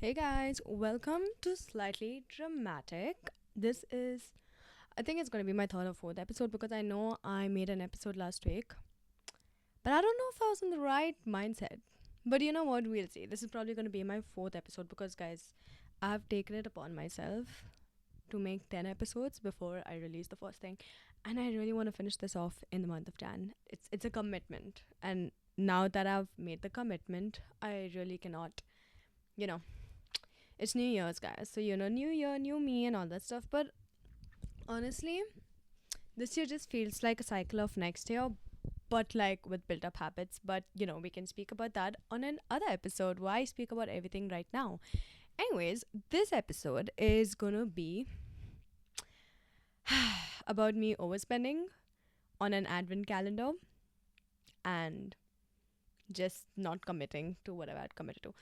Hey guys, welcome to Slightly Dramatic. I think it's gonna be my third or fourth episode because I know I made an episode last week, but I don't know if I was in the right mindset. But you know what? We'll see. This is probably gonna be my fourth episode because, guys, I've taken it upon myself to make 10 episodes before I release the first thing, and I really want to finish this off in the month of Jan. It's a commitment, and now that I've made the commitment, I really cannot, you know it's New Year's, guys. So, new year, new me, and all that stuff. But honestly, this year just feels like a cycle of next year, but like with built up habits. But, we can speak about that on another episode. Why speak about everything right now? Anyways, this episode is gonna be about me overspending on an advent calendar and just not committing to whatever I'd committed to.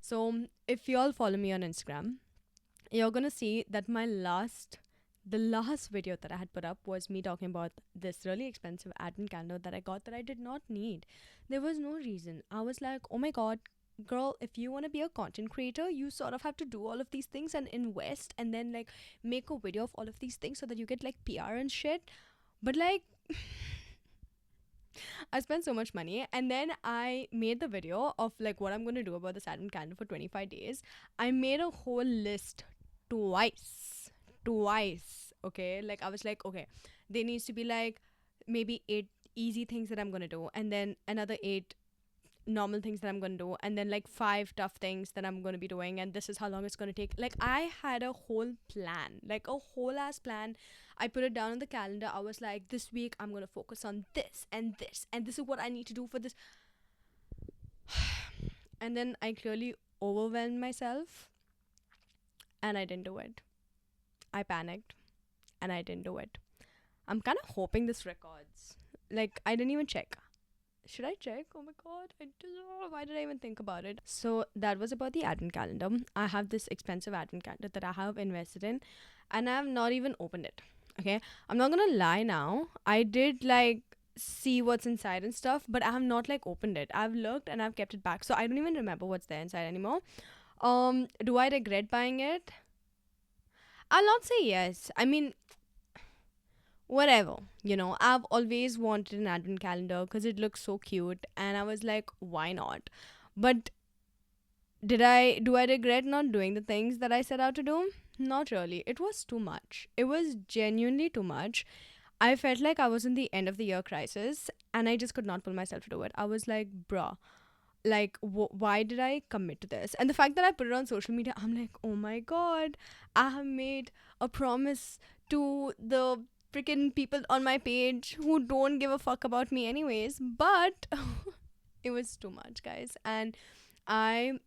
So, if you all follow me on Instagram, you're gonna see that the last video that I had put up was me talking about this really expensive advent calendar that I got that I did not need. There was no reason. I was like, oh my god, girl, if you want to be a content creator, you sort of have to do all of these things and invest and then like make a video of all of these things so that you get like PR and shit. But like I spent so much money and then I made the video of like what I'm going to do about this advent calendar for 25 days. I made a whole list twice. Twice. Okay. Like I was like, okay, there needs to be like maybe 8 easy things that I'm going to do and then another 8 normal things that I'm going to do and then like 5 tough things that I'm going to be doing and this is how long it's going to take. Like I had a whole plan, like a whole ass plan. I put it down on the calendar. I was like, this week I'm going to focus on this and this is what I need to do for this. And then I clearly overwhelmed myself and I didn't do it. I panicked and I didn't do it. I'm kind of hoping this records. Like I didn't even check. Should I check? Oh my god, why did I even think about it? So that was about the advent calendar. I have this expensive advent calendar that I have invested in, and I have not even opened it. Okay, I'm not gonna lie now. I did like see what's inside and stuff, but I have not like opened it. I've looked and I've kept it back, so I don't even remember what's there inside anymore. Do I regret buying it? I'll not say yes. I mean, whatever, I've always wanted an advent calendar because it looks so cute and I was like, why not? But do I regret not doing the things that I set out to do? Not really. It was too much. It was genuinely too much. I felt like I was in the end of the year crisis and I just could not pull myself to do it. I was like, bruh, like why did I commit to this? And the fact that I put it on social media, I'm like, oh my god, I have made a promise to the freaking people on my page who don't give a fuck about me anyways. But it was too much, guys, and I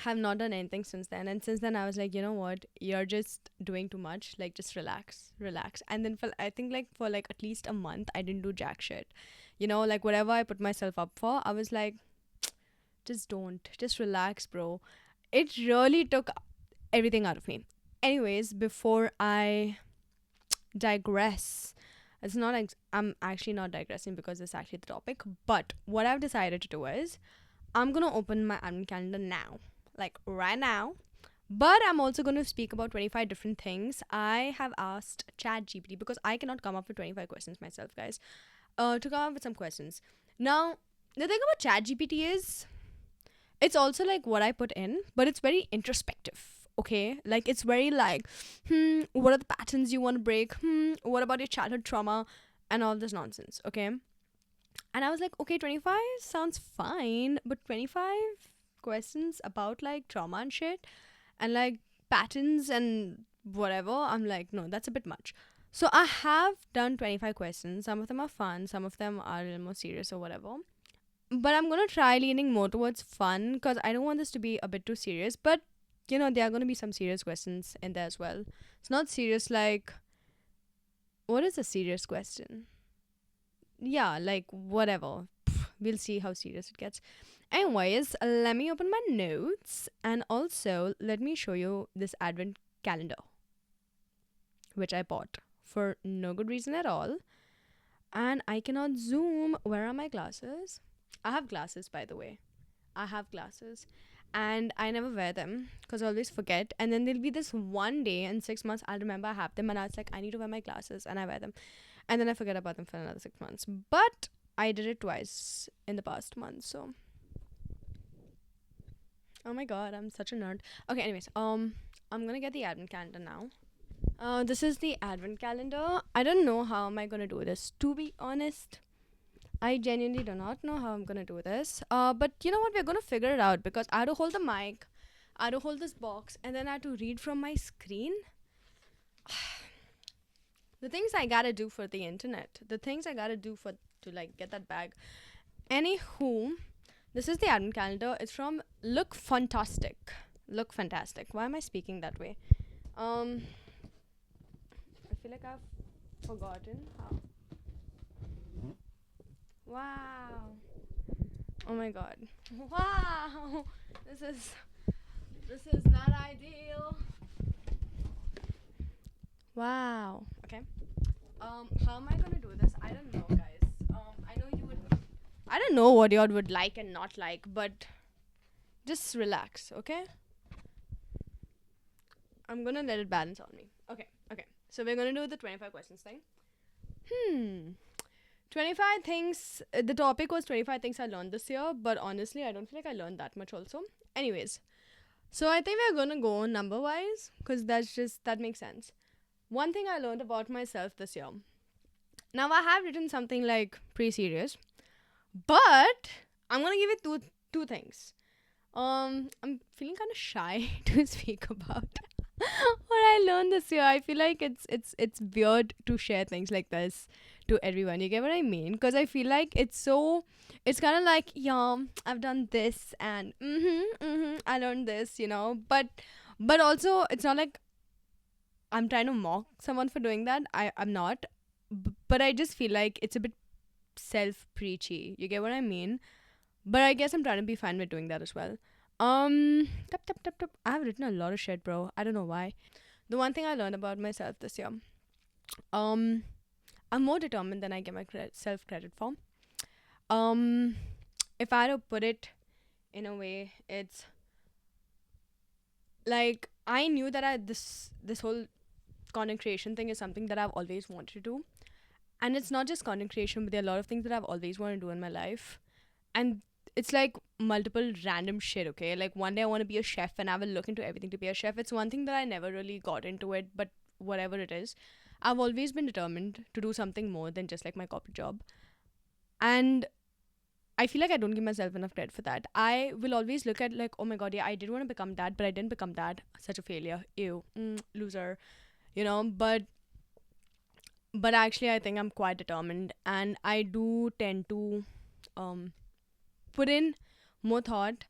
have not done anything since then. And since then I was like, you know what, you're just doing too much, like just relax. And then for I think like for like at least a month I didn't do jack shit. Like whatever I put myself up for, I was like, just relax, bro. It really took everything out of me. Anyways, before I digress, I'm actually not digressing because it's actually the topic, but what I've decided to do is I'm gonna open my advent calendar now, like right now. But I'm also going to speak about 25 different things I have asked ChatGPT because I cannot come up with 25 questions myself, guys. To come up with some questions. Now, the thing about ChatGPT is it's also like what I put in, but it's very introspective. Okay, like it's very like, what are the patterns you want to break? What about your childhood trauma and all this nonsense? Okay, and I was like, okay, 25 sounds fine, but 25 questions about like trauma and shit and like patterns and whatever. I'm like, no, that's a bit much. So I have done 25 questions. Some of them are fun, some of them are a little more serious or whatever, but I'm gonna try leaning more towards fun because I don't want this to be a bit too serious. But there are gonna be some serious questions in there as well. It's not serious like, what is a serious question? Yeah, like whatever. We'll see how serious it gets. Anyways, let me open my notes and also let me show you this advent calendar, which I bought for no good reason at all. And I cannot zoom. Where are my glasses? I have glasses, by the way. I have glasses. And I never wear them because I always forget. And then there'll be this one day in 6 months, I'll remember I have them. And I was like, I need to wear my glasses. And I wear them. And then I forget about them for another 6 months. But I did it twice in the past month. So, oh my god, I'm such a nerd. Okay, anyways, I'm gonna get the advent calendar now. This is the advent calendar. I don't know how am I gonna do this. To be honest, I genuinely do not know how I'm gonna do this. But you know what? We're gonna figure it out because I had to hold the mic, I had to hold this box, and then I had to read from my screen. The things I gotta do for the internet, the things I gotta do for to like get that bag. Anywho, this is the advent calendar. It's from Look Fantastic. Look Fantastic. Why am I speaking that way? I feel like I've forgotten how. Wow. Oh my god. Wow. This is not ideal. Wow. Okay. How am I gonna do this? I don't know, guys. I know you would. I don't know what y'all would like and not like, but just relax, okay? I'm gonna let it balance on me. Okay. Okay. So we're gonna do the 25 questions thing. 25 things. The topic was 25 things I learned this year, but honestly, I don't feel like I learned that much also. Anyways, so I think we're gonna go number wise because that makes sense. One thing I learned about myself this year. Now I have written something like pretty serious, but I'm gonna give it two things. I'm feeling kind of shy to speak about what I learned this year. I feel like it's weird to share things like this to everyone. You get what I mean? Because I feel like it's kind of like, yeah, I've done this and I learned this, but also it's not like I'm trying to mock someone for doing that. I'm not, but I just feel like it's a bit self preachy. You get what I mean? But I guess I'm trying to be fine with doing that as well. Tap. I've written a lot of shit, bro. I don't know why. The one thing I learned about myself this year, I'm more determined than I give my self credit for. If I had to put it in a way, it's like I knew that this whole content creation thing is something that I've always wanted to do, and it's not just content creation, but there are a lot of things that I've always wanted to do in my life, and it's like multiple random shit. Okay, like one day I want to be a chef, and I will look into everything to be a chef. It's one thing that I never really got into it, but whatever it is, I've always been determined to do something more than just like my corporate job. And I feel like I don't give myself enough credit for that. I will always look at like, oh my god, yeah, I did want to become that, but I didn't become that. Such a failure. Ew. Loser. But actually I think I'm quite determined, and I do tend to put in more thought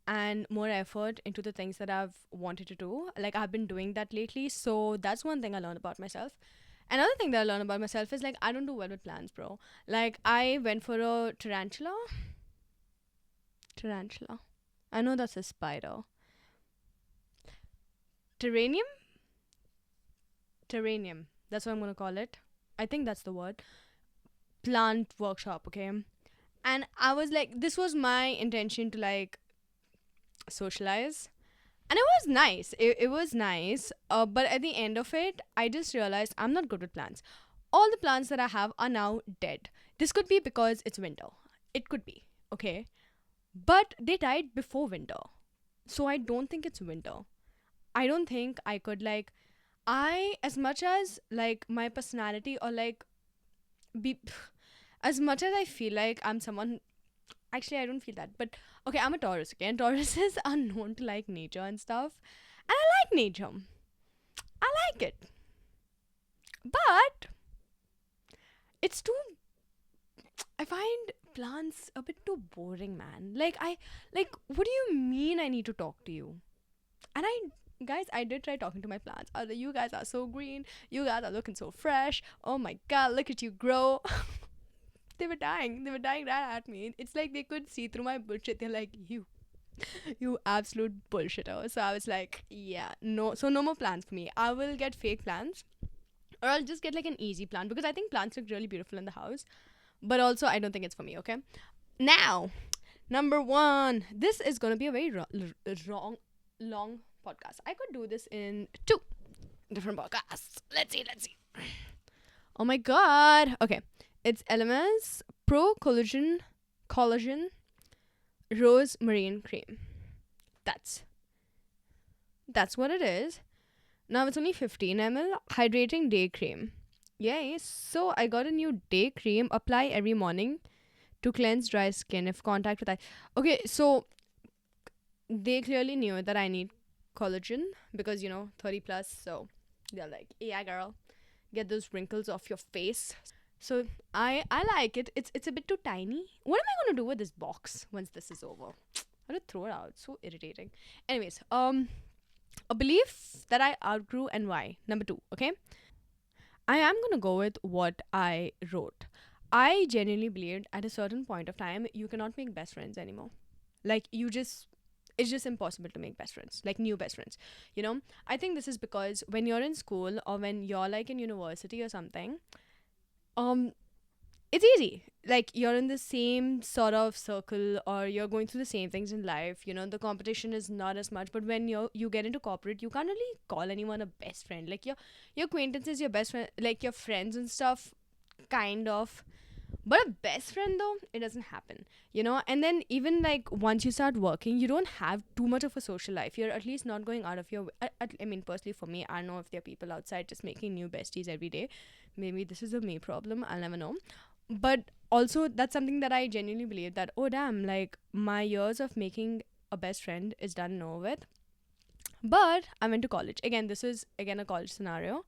and more effort into the things that I've wanted to do. Like I've been doing that lately, so that's one thing I learned about myself. Another thing that I learned about myself is like I don't do well with plants, bro. Like I went for a tarantula. I know that's a spider. Terranium. Terranium. That's what I'm gonna call it. I think that's the word. Plant workshop. Okay. And I was like, this was my intention to like socialize, and it was nice. It was nice, but at the end of it I just realized I'm not good with plants. All the plants that I have are now dead. This could be because it's winter, it could be, okay, but they died before winter, so I don't think it's winter. I don't think I could like, I as much as like my personality or like be as much as I feel like I'm someone. Actually, I don't feel that. But okay, I'm a Taurus, okay? And Tauruses are known to like nature and stuff. And I like nature. I like it. But it's too, I find plants a bit too boring, man. What do you mean I need to talk to you? And guys, I did try talking to my plants. You guys are so green. You guys are looking so fresh. Oh my god, look at you grow. They were dying. They were dying right at me. It's like they could see through my bullshit. They're like, you absolute bullshitter. So I was like, yeah, no. So no more plants for me. I will get fake plants, or I'll just get like an easy plant because I think plants look really beautiful in the house. But also, I don't think it's for me. Okay. Now, number one. This is gonna be a very long podcast. I could do this in two different podcasts. Let's see. Oh my god. Okay. It's LMS Pro Collagen Rose Marine Cream. That's that's what it is. Now it's only 15 ml hydrating day cream. Yay. So I got a new day cream. Apply every morning to cleanse dry skin if contact with eye. Okay, so they clearly knew that I need collagen because 30 plus. So they're like, yeah, girl, get those wrinkles off your face. So I like it. It's a bit too tiny. What am I gonna do with this box once this is over? I have to throw it out. It's so irritating. Anyways, a belief that I outgrew and why. Number two, okay? I am gonna go with what I wrote. I genuinely believed at a certain point of time you cannot make best friends anymore. Like it's just impossible to make best friends, like new best friends. I think this is because when you're in school or when you're like in university or something, um it's easy. Like you're in the same sort of circle or you're going through the same things in life. The competition is not as much. But when you get into corporate, you can't really call anyone a best friend. Like your acquaintances, your best friend, like your friends and stuff, kind of. But a best friend though, it doesn't happen. And then even like once you start working, you don't have too much of a social life. You're at least not going out of your. I mean, personally for me, I know if there are people outside just making new besties every day. Maybe this is a me problem. I'll never know. But also, that's something that I genuinely believe that oh damn, like my years of making a best friend is done and over with. But I went to college again. This is again a college scenario,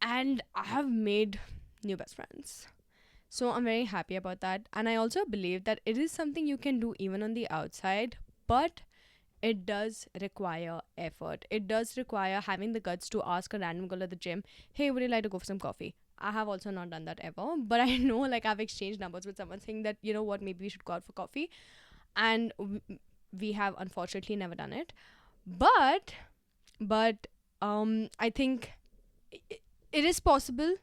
and I have made new best friends. So I'm very happy about that. And I also believe that it is something you can do even on the outside, but it does require effort. It does require having the guts to ask a random girl at the gym, hey, would you like to go for some coffee? I have also not done that ever, but I know like I've exchanged numbers with someone saying that, you know what, maybe we should go out for coffee. And we have unfortunately never done it. But, but I think it is possible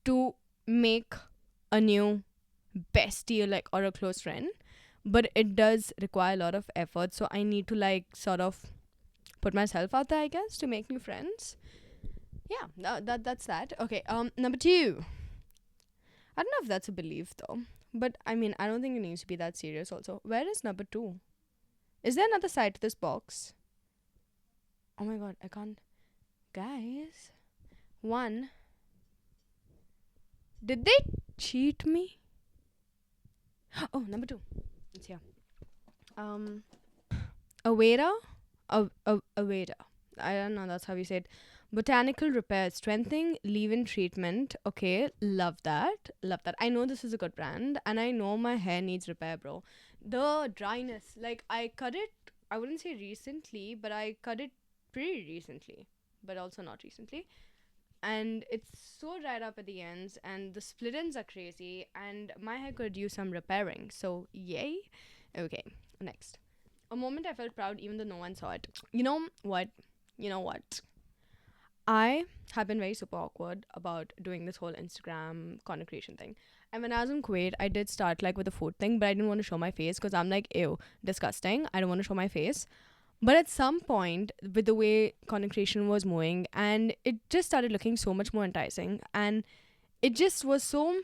to make a new bestie like or a close friend, but it does require a lot of effort, so I need to like sort of put myself out there, I guess, to make new friends. Yeah, that's that. Okay, number two. I don't know if that's a belief though, but I mean, I don't think it needs to be that serious also. Where is number two? Is there another side to this box? Oh my god, I can't. Guys, one. Did they cheat me? Oh, number two. It's here. Um, Aveda? Aveda. I don't know, that's how you say it. Botanical repair, strengthening leave-in treatment. Okay, love that. Love that. I know this is a good brand, and I know my hair needs repair, bro. The dryness, like I cut it. I wouldn't say recently, but I cut it pretty recently, but also not recently. And it's so dried up at the ends, and the split ends are crazy, and my hair could use some repairing. So yay. Okay, next. A moment I felt proud even though no one saw it. You know what? You know what? I have been very super awkward about doing this whole Instagram content creation thing. And when I was in Kuwait, I did start like with a food thing, but I didn't want to show my face because I'm like, ew, disgusting. I don't want to show my face. But at some point, with the way content creation was moving, and it just started looking so much more enticing, and it just was so.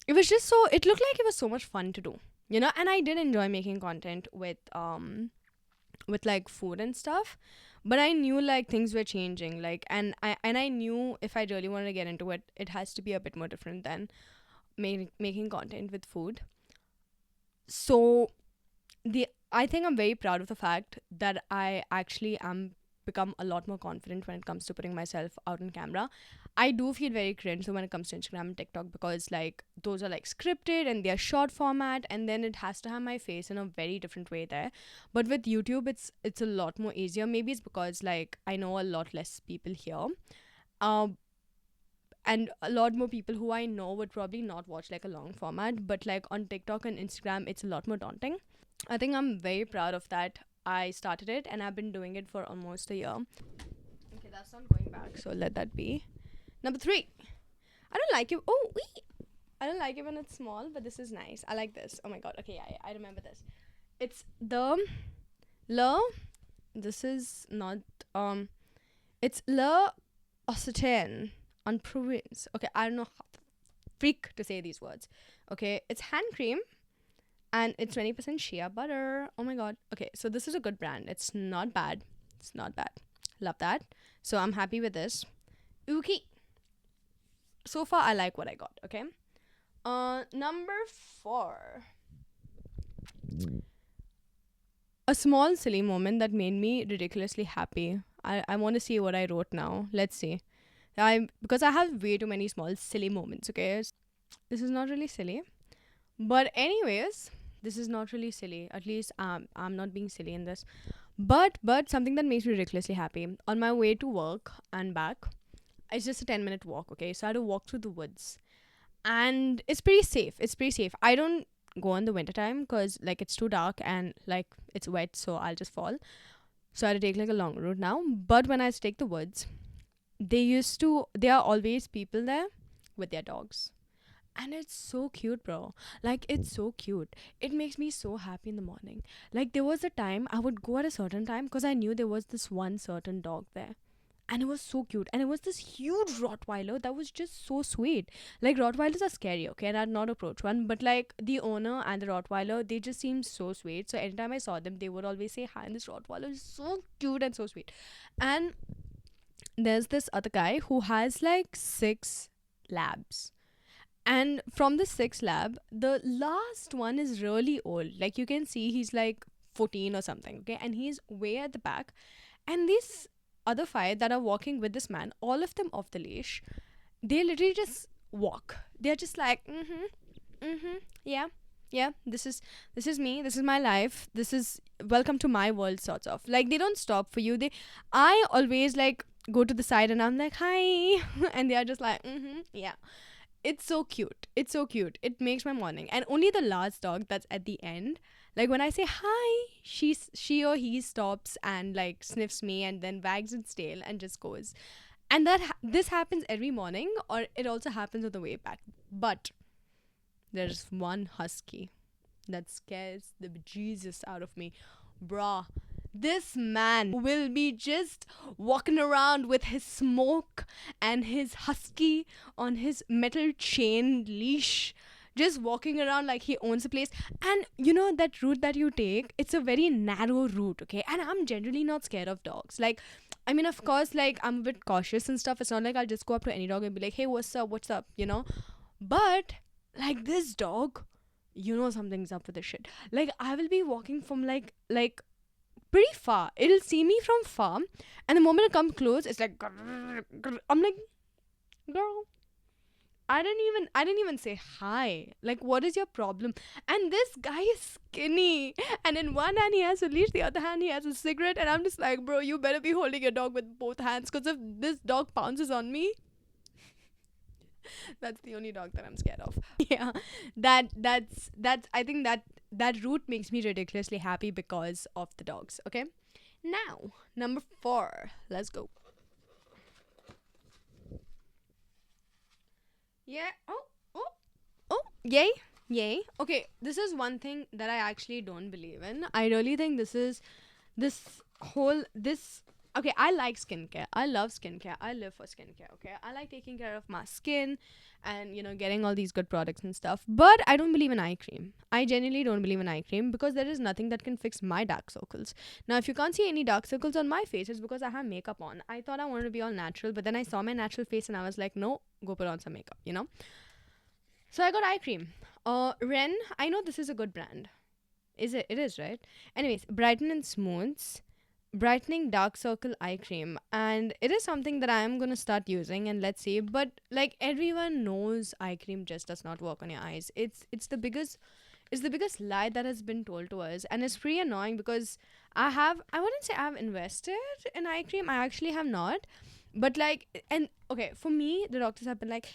It was just so. It looked like it was so much fun to do, And I did enjoy making content with like food and stuff, but I knew like things were changing, like, and I knew if I really wanted to get into it, it has to be a bit more different than making content with food. So the I think I'm very proud of the fact that I actually am become a lot more confident when it comes to putting myself out on camera. I do feel very cringe when it comes to Instagram and TikTok because like those are like scripted and they're short format, and then it has to have my face in a very different way there. But with YouTube, it's a lot more easier. Maybe it's because like I know a lot less people here. Um and a lot more people who I know would probably not watch like a long format, but like on TikTok and Instagram it's a lot more daunting. I think I'm very proud of that. I started it and I've been doing it for almost a year. Okay, that's not going back, so let that be. Number three. I don't like you. Oh, wait. I don't like it when it's small, but this is nice. I like this. Oh my god. Okay, I remember this. It's the Le. This is not um. It's Le Occitan on Provence. Okay, I don't know how the freak to say these words. Okay, it's hand cream and it's 20% shea butter. Oh my god. Okay, so this is a good brand. It's not bad. It's not bad. Love that. So I'm happy with this. Okay. So far I like what I got, okay? Number 4. A small silly moment that made me ridiculously happy. I want to see what I wrote now. Let's see. Because I have way too many small silly moments, okay? This is not really silly. But anyways, this is not really silly. At least I'm not being silly in this. But something that makes me ridiculously happy. On my way to work and back, it's just a 10-minute walk, okay? So I had to walk through the woods. And it's pretty safe. It's pretty safe. I don't go in the winter time because like it's too dark and like it's wet, so I'll just fall. So I had to take like a long route now. But when I used to take the woods, there are always people there with their dogs. And it's so cute, bro. Like, it's so cute. It makes me so happy in the morning. Like, there was a time I would go at a certain time because I knew there was this one certain dog there. And it was so cute. And it was this huge Rottweiler that was just so sweet. Like, Rottweilers are scary, okay? And I'd not approach one. But, like, the owner and the Rottweiler, they just seemed so sweet. So, anytime I saw them, they would always say hi. And this Rottweiler is so cute and so sweet. And there's this other guy who has, like, 6 labs. And from the 6th lab, the last one is really old. Like you can see he's like 14 or something, okay? And he's way at the back. And these other 5 that are walking with this man, all of them off the leash, they literally just walk. They're just like, yeah, yeah, this is me, this is my life, this is welcome to my world, sort of. Like they don't stop for you. I always like go to the side and I'm like, hi. And they are just like, yeah. It's so cute. It's so cute. It makes my morning. And only the last dog that's at the end, like when I say hi, she or he stops and like sniffs me and then wags its tail and just goes. And this happens every morning, or it also happens on the way back. But there's one husky that scares the bejesus out of me. Bruh, this man will be just walking around with his smoke and his husky on his metal chain leash, just walking around like he owns the place. And you know that route that you take, it's a very narrow route, okay? And I'm generally not scared of dogs. Like, I mean, of course, like I'm a bit cautious and stuff. It's not like I'll just go up to any dog and be like, hey, what's up, you know? But like this dog, you know something's up with this shit. Like I will be walking from like pretty far. It'll see me from far, and the moment it comes close, it's like grrr, grrr. I'm like, girl, I didn't even say hi. Like, what is your problem? And this guy is skinny, and in one hand he has a leash, the other hand he has a cigarette, and I'm just like, bro, you better be holding your dog with both hands, because if this dog pounces on me, that's the only dog that I'm scared of. Yeah, that's I think that route makes me ridiculously happy because of the dogs. Okay, now number 4. Let's go. Yeah. Oh. Yay. Yay. Okay, this is one thing that I actually don't believe in. I really think this whole this okay, I like skincare. I love skincare. I live for skincare, okay? I like taking care of my skin and getting all these good products and stuff. But I don't believe in eye cream. I genuinely don't believe in eye cream because there is nothing that can fix my dark circles. Now, if you can't see any dark circles on my face, it's because I have makeup on. I thought I wanted to be all natural, but then I saw my natural face and I was like, no, go put on some makeup. So I got eye cream. Ren, I know this is a good brand. Is it? It is, right? Anyways, Brighten and Smooths brightening dark circle eye cream, and it is something that I am going to start using, and let's see. But like everyone knows, eye cream just does not work on your eyes. It's the biggest lie that has been told to us, and it's pretty annoying because I wouldn't say I've invested in eye cream. I actually have not. But like, and okay, for me the doctors have been like,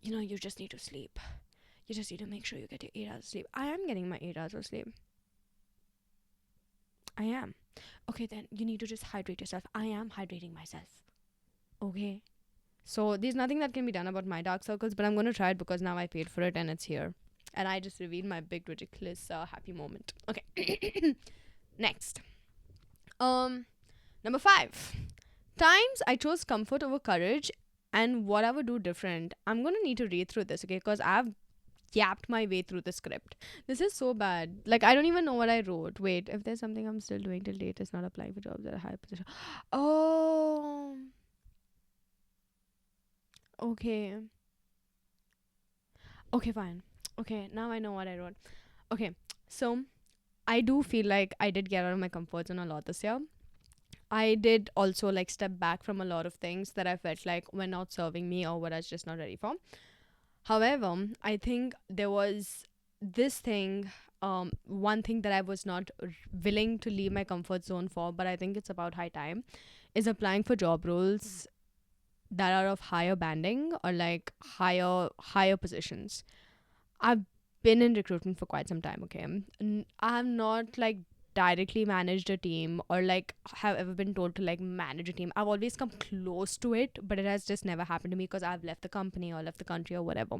you just need to sleep. You just need to make sure you get your 8 hours of sleep. I am getting my 8 hours of sleep. I am. Okay, then you need to just hydrate yourself. I am hydrating myself. Okay. So there's nothing that can be done about my dark circles, but I'm going to try it because now I paid for it and it's here. And I just revealed my big, ridiculous, happy moment. Okay. Next. Number 5. Times I chose comfort over courage and what I would do different. I'm going to need to read through this, okay? Because I've yapped my way through the script. This is so bad. Like, I don't even know what I wrote. Wait, if there's something I'm still doing till date, it's not applying for jobs at a high position. Oh, okay. Okay, fine. Okay, now I know what I wrote. Okay, so I do feel like I did get out of my comfort zone a lot this year. I did also like step back from a lot of things that I felt like were not serving me or what I was just not ready for. However, I think there was this thing, one thing that I was not willing to leave my comfort zone for, but I think it's about high time, is applying for job roles that are of higher banding or like higher positions. I've been in recruitment for quite some time, okay? I've not like directly managed a team or like have ever been told to like manage a team. I've always come close to it, but it has just never happened to me because I've left the company or left the country or whatever.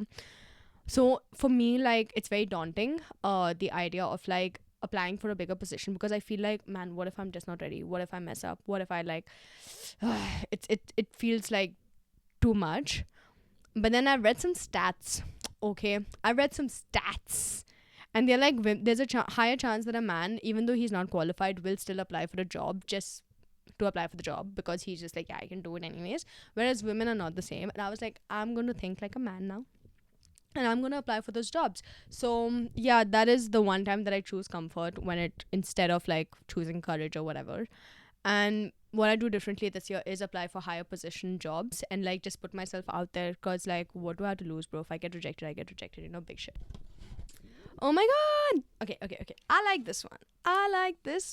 So for me, like it's very daunting, the idea of like applying for a bigger position because I feel like, man, what if I'm just not ready? What if I mess up? What if I like it feels like too much. But then I read some stats. Okay, I read some stats, and they're like, there's a higher chance that a man, even though he's not qualified, will still apply for a job just to apply for the job because he's just like, yeah, I can do it anyways. Whereas women are not the same. And I was like, I'm going to think like a man now. And I'm going to apply for those jobs. So, yeah, that is the one time that I choose comfort when it, instead of like choosing courage or whatever. And what I do differently this year is apply for higher position jobs and like just put myself out there because like what do I have to lose, bro? If I get rejected, I get rejected, big shit. Oh my god. Okay. I like this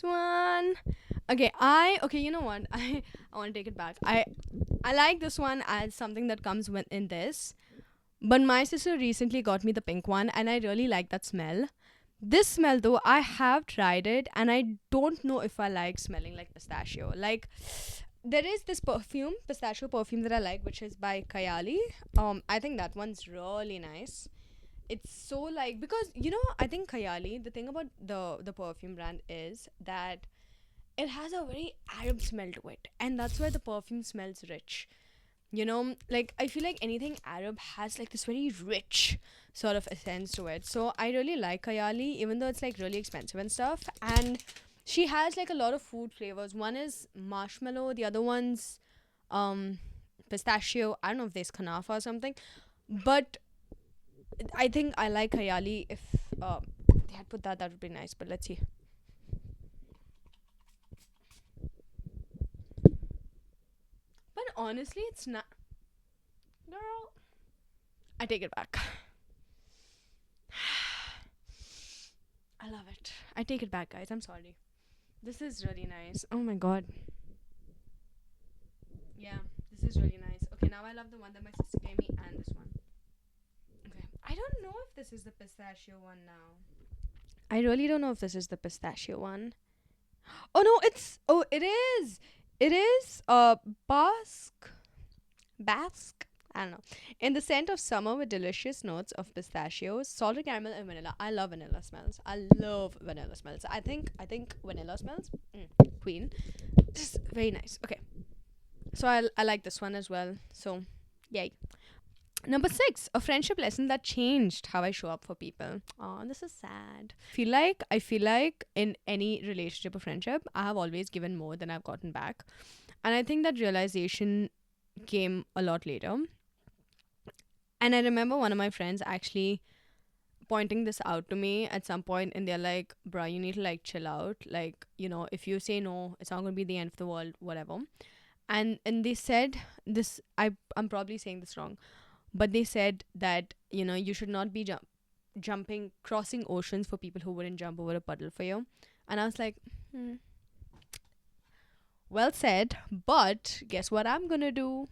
one. Okay, you know what? I want to take it back. I like this one as something that comes in this. But my sister recently got me the pink one and I really like that smell. This smell though, I have tried it and I don't know if I like smelling like pistachio. Like there is this pistachio perfume that I like, which is by Kayali. I think that one's really nice. It's so like, because I think Kayali, the thing about the perfume brand is that it has a very Arab smell to it, and that's why the perfume smells rich. Like I feel like anything Arab has like this very rich sort of essence to it. So I really like Kayali, even though it's like really expensive and stuff. And she has like a lot of food flavors. One is marshmallow, the other one's pistachio. I don't know if there's kanafa or something, but I think I like Kayali. If they had put that, that would be nice. But let's see. But honestly, it's not. Girl, I take it back. I love it. I take it back, guys. I'm sorry. This is really nice. Oh my god. Yeah, this is really nice. Okay, now I love the one that my sister gave me and this one. Okay. I don't know if this is the pistachio one now. I really don't know if this is the pistachio one. Oh no, it is. It is Basque. I don't know. In the scent of summer with delicious notes of pistachios, salted caramel and vanilla. I love vanilla smells. I think vanilla smells. Queen. Just very nice. Okay. So I like this one as well. So yay. Number 6, a friendship lesson that changed how I show up for people. Oh, this is sad. I feel like in any relationship or friendship, I have always given more than I've gotten back. And I think that realization came a lot later. And I remember one of my friends actually pointing this out to me at some point, and they're like, bruh, you need to like chill out. Like, if you say no, it's not gonna be the end of the world, whatever. And they said this, I'm probably saying this wrong, but they said that, you should not be crossing oceans for people who wouldn't jump over a puddle for you. And I was like, well said, but guess what I'm gonna do?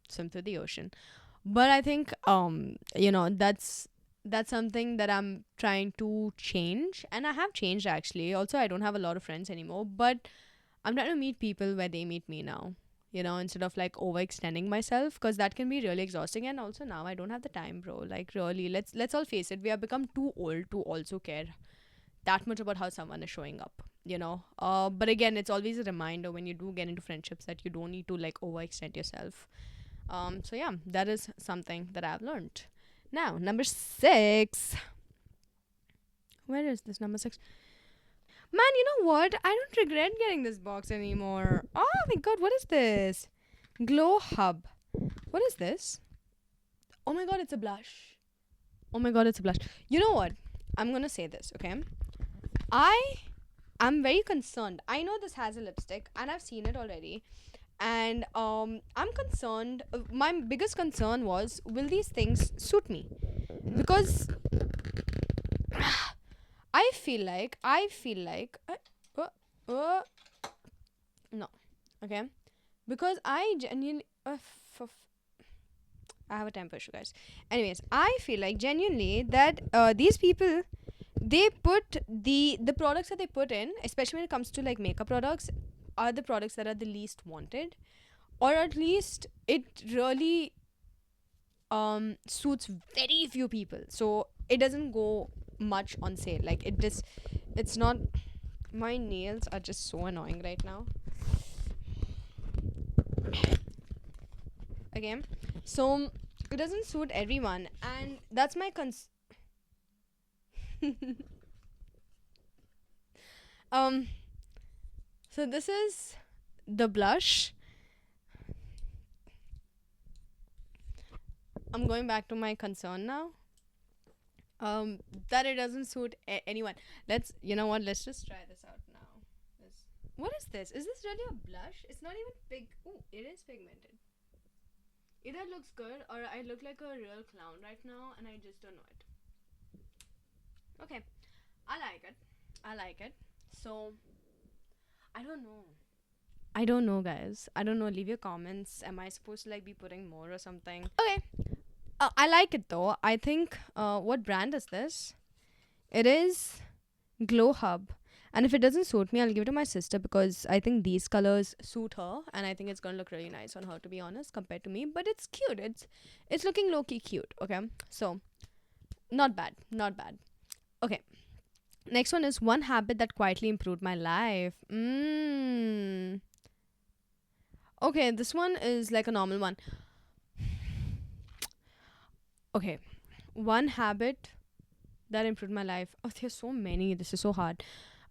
Swim through the ocean. But I think that's something that I'm trying to change, and I have changed actually. Also, I don't have a lot of friends anymore, but I'm trying to meet people where they meet me now. instead of like overextending myself, because that can be really exhausting. And also now I don't have the time, bro. Like really, let's all face it, we have become too old to also care that much about how someone is showing up, but again, it's always a reminder when you do get into friendships that you don't need to like overextend yourself. So yeah, that is something that I've learned. Now, number 6. Where is this number 6? Man, you know what? I don't regret getting this box anymore. Oh my god, what is this? Glow Hub. What is this? Oh my god, it's a blush. Oh my god, it's a blush. You know what? I'm gonna say this, okay? I am very concerned. I know this has a lipstick and I've seen it already. And I'm concerned. My biggest concern was, will these things suit me? Because I feel like uh, uh, no, okay, because I genuinely I have a temper issue, guys. Anyways, I feel like genuinely that these people, they put the products that they put in, especially when it comes to like makeup products, are the products that are the least wanted, or at least it really suits very few people, so it doesn't go much on sale. Like it's not. My nails are just so annoying right now. Okay, so it doesn't suit everyone, and that's my um so this is the blush. I'm going back to my concern now, that it doesn't suit anyone. Let's just try this out now. What is this? Is this really a blush? It's not even big. Oh, it is pigmented. Either it looks good or I look like a real clown right now and I just don't know it. Okay, I like it. I like it. So, I don't know. I don't know, guys. I don't know. Leave your comments. Am I supposed to like be putting more or something? Okay. I like it though. I think. What brand is this? It is Glow Hub. And if it doesn't suit me, I'll give it to my sister because I think these colors suit her, and I think it's gonna look really nice on her, to be honest, compared to me. But it's cute. It's looking low key cute. Okay, so not bad, not bad. Okay, next one is one habit that quietly improved my life. Okay, this one is like a normal one. Okay, one habit that improved my life. Oh, there's so many. This is so hard.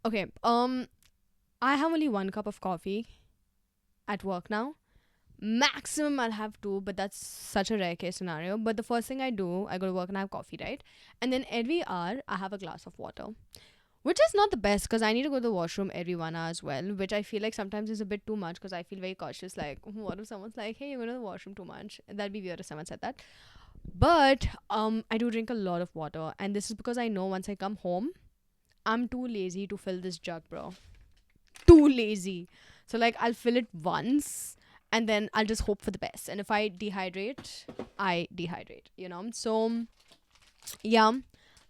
Okay, I have only 1 cup of coffee at work now. Maximum I'll have 2, but that's such a rare case scenario. But the first thing I do, I go to work and I have coffee, right? And then every hour I have a glass of water, which is not the best because I need to go to the washroom every 1 hour as well, which I feel like sometimes is a bit too much because I feel very cautious. Like, what if someone's like, "Hey, you're going to the washroom too much?" That'd be weird if someone said that. But I do drink a lot of water, and this is because I know once I come home, I'm too lazy to fill this jug, bro. Too lazy. So like I'll fill it once and then I'll just hope for the best. And if I dehydrate, I dehydrate. So yeah,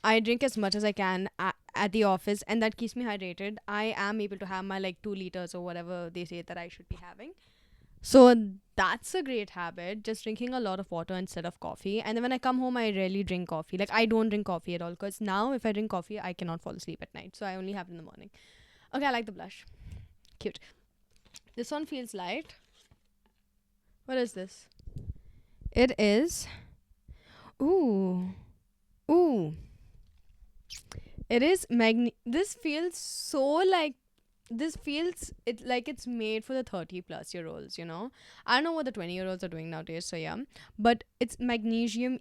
I drink as much as I can at the office, and that keeps me hydrated. I am able to have my like 2 liters or whatever they say that I should be having. So that's a great habit, just drinking a lot of water instead of coffee. And then when I come home, I rarely drink coffee. Like, I don't drink coffee at all because now if I drink coffee, I cannot fall asleep at night. So I only have it in the morning. Okay, I like the blush. Cute. This one feels light. What is this? It is. Ooh. Ooh. It is This feels so like. This feels it like it's made for the 30+ year olds. I don't know what the 20-year-olds are doing nowadays, so yeah. But it's magnesium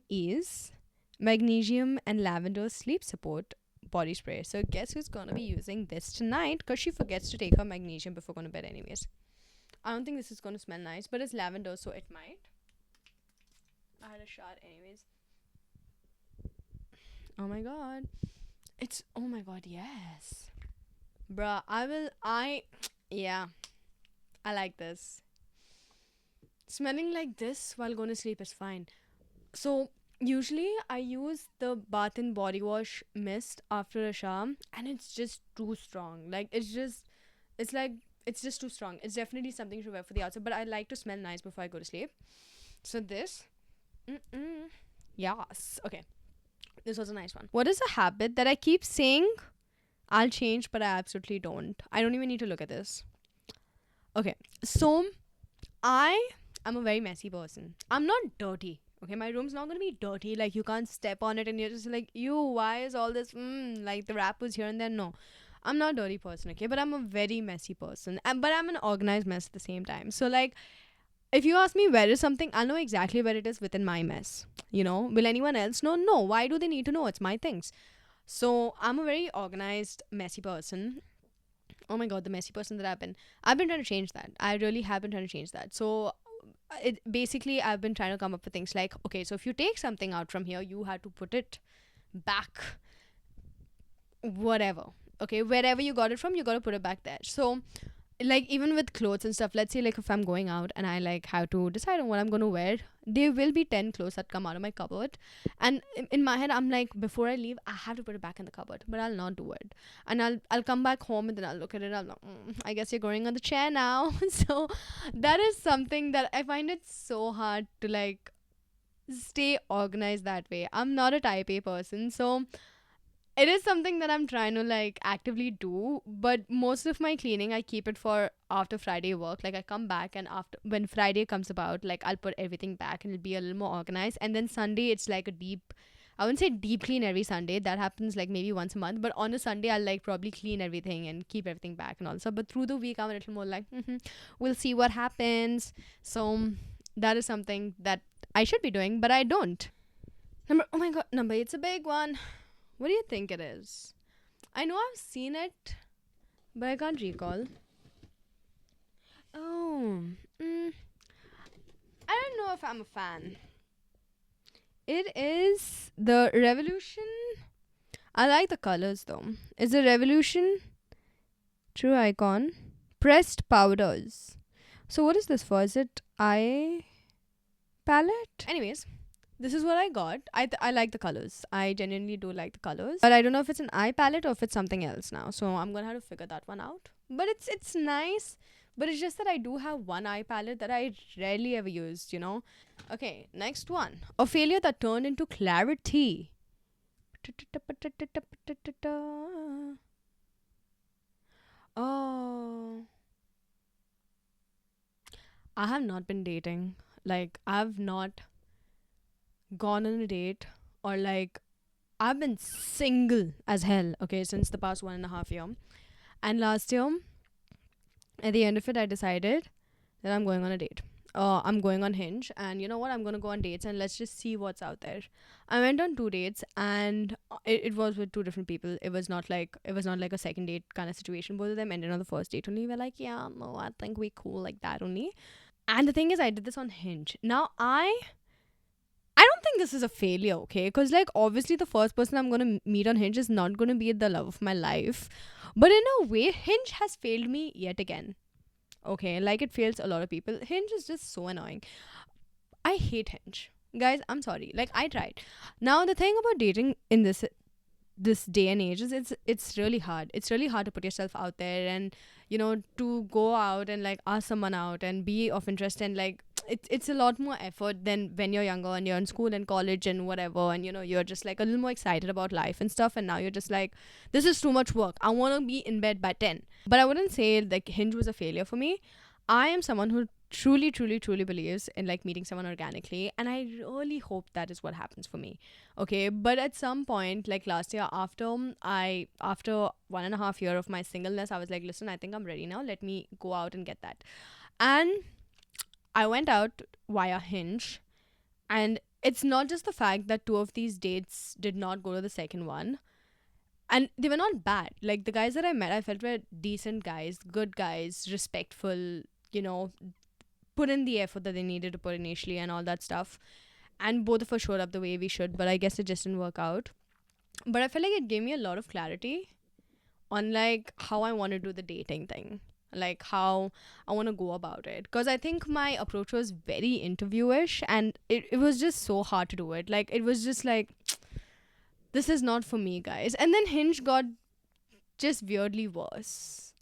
and lavender sleep support body spray. So guess who's gonna be using this tonight? Because she forgets to take her magnesium before going to bed anyways. I don't think this is gonna smell nice, but it's lavender, so it might. I had a shot anyways. Oh my god. Oh my god, yes. Bruh, yeah, I like this. Smelling like this while going to sleep is fine. So, usually I use the Bath and Body Wash mist after a shower, and it's just too strong. Like, it's like, it's just too strong. It's definitely something to wear for the outside, but I like to smell nice before I go to sleep. So this, yes, okay. This was a nice one. What is a habit that I keep saying I'll change, but I absolutely don't? I don't even need to look at this. Okay, so I am a very messy person. I'm not dirty. Okay, my room's not gonna be dirty. Like you can't step on it and you're just like, you, why is all this? Like the wrap was here and there. No, I'm not a dirty person. Okay, but I'm a very messy person. But I'm an organized mess at the same time. So like, if you ask me where is something, I'll know exactly where it is within my mess. Will anyone else know? No. Why do they need to know? It's my things. So I'm a very organized, messy person. Oh my god, the messy person that I've been trying to change that. I really have been trying to change that. So it basically, I've been trying to come up with things like, okay, so if you take something out from here, you have to put it back, whatever. Okay, wherever you got it from, you got to put it back there. So like even with clothes and stuff, let's say like if I'm going out and I like have to decide on what I'm going to wear, there will be 10 clothes that come out of my cupboard, and in my head I'm like, before I leave I have to put it back in the cupboard, but I'll not do it. And I'll come back home and then I'll look at it, I'm like, I guess you're going on the chair now. So that is something that I find it so hard to like stay organized that way. I'm not a type A person, so it is something that I'm trying to like actively do, but most of my cleaning I keep it for after Friday work. Like I come back and after when Friday comes about, like I'll put everything back and it'll be a little more organized. And then Sunday it's like a deep, I wouldn't say deep clean every Sunday. That happens like maybe once a month. But on a Sunday I'll like probably clean everything and keep everything back and all stuff. But through the week I'm a little more like, we'll see what happens. So that is something that I should be doing, but I don't. Oh my god, number eight's a big one. What do you think it is? I know I've seen it, but I can't recall. Oh, I don't know if I'm a fan. It is the Revolution. I like the colors though. Is the Revolution True Icon pressed powders? So what is this for? Is it eye palette? Anyways, this is what I got. I like the colors. I genuinely do like the colors. But I don't know if it's an eye palette or if it's something else now. So I'm gonna have to figure that one out. But it's nice. But it's just that I do have one eye palette that I rarely ever used. Okay, next one. A failure that turned into clarity. Oh. I have not been dating. Like, I've not gone on a date, or like I've been single as hell, okay, since the past 1.5 year. And last year, at the end of it, I decided that I'm going on a date. I'm going on Hinge, and you know what? I'm gonna go on dates and let's just see what's out there. I went on 2 dates, and it was with two different people. It was not like a second date kind of situation. Both of them ended on the first date only. We're like, yeah, no, I think we cool like that only. And the thing is, I did this on Hinge. Now I don't think this is a failure, okay? Because, like, obviously, the first person I'm going to meet on Hinge is not going to be the love of my life. But in a way, Hinge has failed me yet again. Okay, like it fails a lot of people. Hinge is just so annoying. I hate Hinge. Guys, I'm sorry. Like, I tried. Now, the thing about dating in this day and age is it's really hard. It's really hard to put yourself out there and to go out and like ask someone out and be of interest, and like it's a lot more effort than when you're younger and you're in school and college and whatever, and you're just like a little more excited about life and stuff, and now you're just like, this is too much work, I want to be in bed by 10. But I wouldn't say like Hinge was a failure for me. I am someone who truly, truly, truly believes in like meeting someone organically, and I really hope that is what happens for me. Okay, but at some point, like last year, after 1.5 year of my singleness, I was like, listen, I think I'm ready now. Let me go out and get that. And I went out via Hinge, and it's not just the fact that two of these dates did not go to the second one. And they were not bad. Like the guys that I met, I felt were decent guys, good guys, respectful, you know, put in the effort that they needed to put initially and all that stuff. And both of us showed up the way we should, but I guess it just didn't work out. But I felt like it gave me a lot of clarity on like how I want to do the dating thing, like how I want to go about it. Because I think my approach was very interviewish, and it was just so hard to do it. Like it was just like, this is not for me, guys. And then Hinge got just weirdly worse.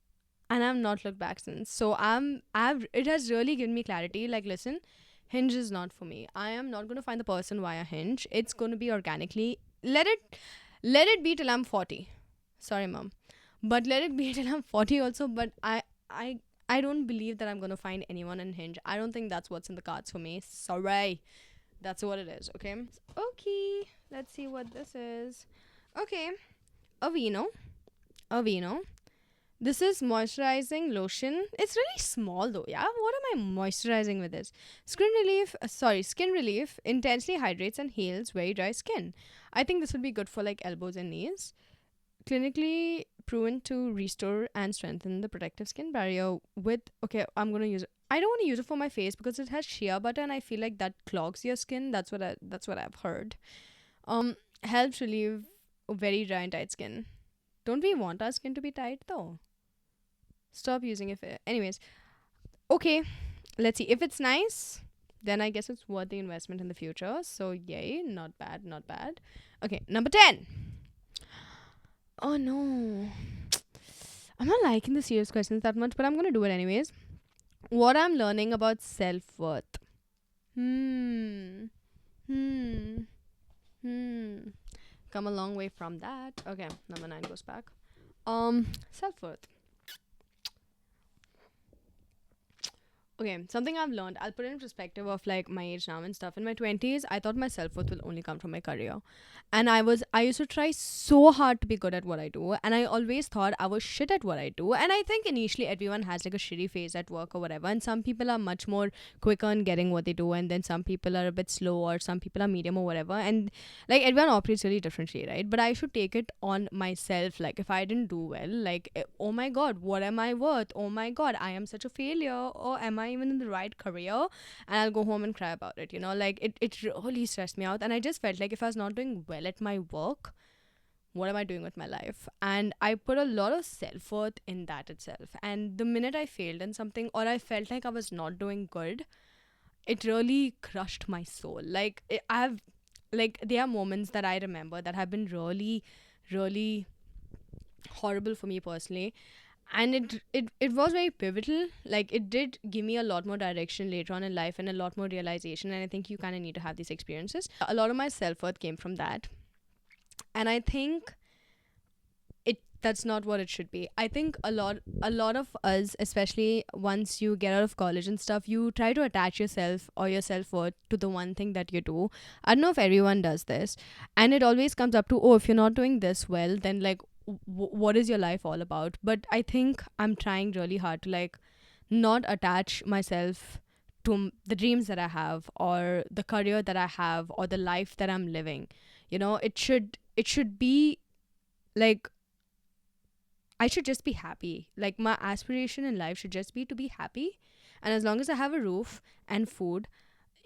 and I've not looked back since. So I've it has really given me clarity. Like, listen, Hinge is not for me. I am not going to find the person via Hinge. It's going to be organically. Let it be till I'm 40. Sorry, mom, but let it be till I'm 40 also. But I I don't believe that I'm going to find anyone on Hinge. I don't think that's what's in the cards for me. Sorry, that's what it is. Okay. Okay. Let's see what this is. Okay, Aveeno. Aveeno. This is moisturizing lotion. It's really small though, yeah? What am I moisturizing with this? Skin relief intensely hydrates and heals very dry skin. I think this would be good for like elbows and knees. Clinically proven to restore and strengthen the protective skin barrier with, okay, I'm going to use it. I don't want to use it for my face because it has shea butter and I feel like that clogs your skin. That's what I've heard. Helps relieve very dry and tight skin. Don't we want our skin to be tight though? Stop using it. Anyways, okay, let's see. If it's nice, then I guess it's worth the investment in the future. So, yay, not bad, not bad. Okay, number 10. Oh no. I'm not liking the serious questions that much, but I'm going to do it anyways. What I'm learning about self worth. Hmm. Hmm. Hmm. Come a long way from that. Okay, number 9 goes back. Self worth. Okay, something I've learned, I'll put it in perspective of like my age now and stuff. In my 20s, I thought my self worth will only come from my career. And I used to try so hard to be good at what I do. And I always thought I was shit at what I do. And I think initially everyone has like a shitty phase at work or whatever. And some people are much more quicker on getting what they do. And then some people are a bit slow or some people are medium or whatever. And like everyone operates really differently, right? But I should take it on myself. Like if I didn't do well, like, oh my God, what am I worth? Oh my God, I am such a failure. Or am I even in the right career? And I'll go home and cry about it, like it really stressed me out. And I just felt like if I was not doing well at my work, what am I doing with my life? And I put a lot of self-worth in that itself. And the minute I failed in something or I felt like I was not doing good, it really crushed my soul. Like I've like there are moments that I remember that have been really, really horrible for me personally. And it was very pivotal. Like it did give me a lot more direction later on in life and a lot more realization. And I think you kind of need to have these experiences. A lot of my self-worth came from that. And I think that's not what it should be. I think a lot of us, especially once you get out of college and stuff, you try to attach yourself or your self-worth to the one thing that you do. I don't know if everyone does this, and it always comes up to, oh, if you're not doing this well, then like what is your life all about? But I think I'm trying really hard to like not attach myself to the dreams that I have or the career that I have or the life that I'm living. It should be like I should just be happy. Like my aspiration in life should just be to be happy. And as long as I have a roof and food,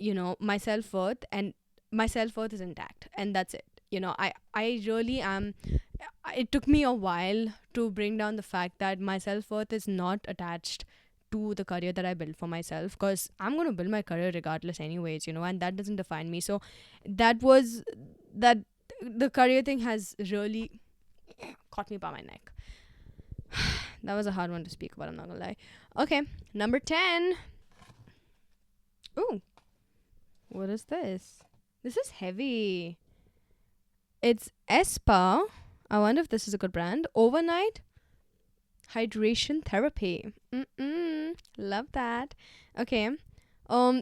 my self worth is intact. And that's it. I really am. It took me a while to bring down the fact that my self worth is not attached to the career that I built for myself, because I'm going to build my career regardless anyways, and that doesn't define me. So that was that the career thing has really caught me by my neck. That was a hard one to speak about, I'm not gonna lie. Okay, number 10. Ooh, what is this? This is heavy. It's Espa. I wonder if this is a good brand. Overnight hydration therapy. Love that. Okay.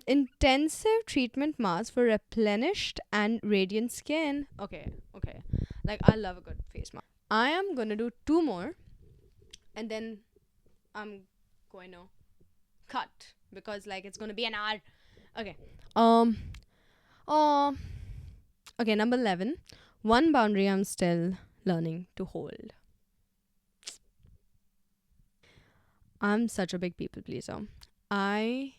Intensive treatment mask for replenished and radiant skin. Okay. Like I love a good face mask. I am gonna do 2 more and then I'm going to cut because like it's going to be an hour. Okay. Um um okay, number 11. One boundary I'm still learning to hold. I'm such a big people pleaser. I